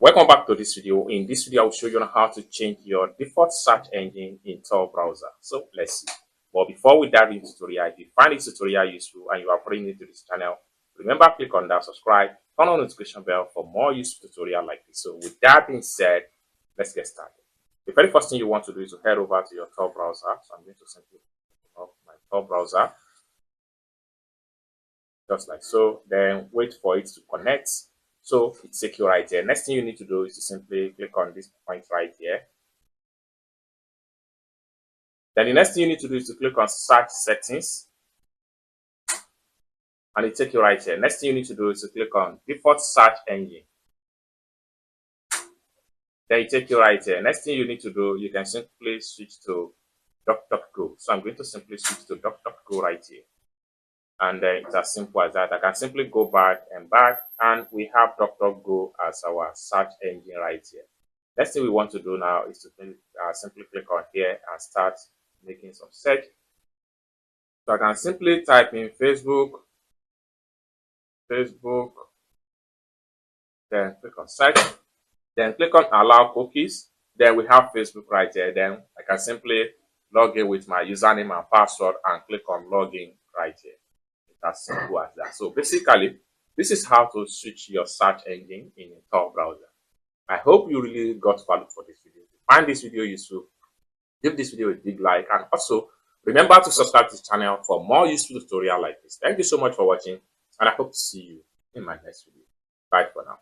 Welcome back to this video. In this video, I will show you how to change your default search engine in Tor browser. So let's see. But before we dive into the tutorial, if you find this tutorial useful and you are brand new to this channel, remember click on that subscribe, turn on the notification bell for more useful tutorial like this. So with that being said, let's get started. The very first thing you want to do is to head over to your Tor browser. So I'm going to simply open up my Tor browser, just like so. Then wait for it to connect. So it's secure right here. Next thing you need to do is to simply click on this point right here. Then the next thing you need to do is to click on search settings. And it takes you right here. Next thing you need to do is to click on default search engine. Then it takes you right here. Next thing you need to do, you can simply switch to DuckDuckGo. So I'm going to simply switch to DuckDuckGo right here. And it's as simple as that. I can simply go back, and we have DuckDuckGo as our search engine right here. Next thing we want to do now is to simply click on here and start making some search. So I can simply type in Facebook, then click on search, then click on allow cookies. Then we have Facebook right here. Then I can simply log in with my username and password and click on login right here. As simple as that. So basically, this is how to switch your search engine in a Tor browser. I hope you really got value for this video. If you find this video useful, give this video a big like, and also remember to subscribe to the channel for more useful tutorial like this. Thank you so much for watching, and I hope to see you in my next video. Bye for now.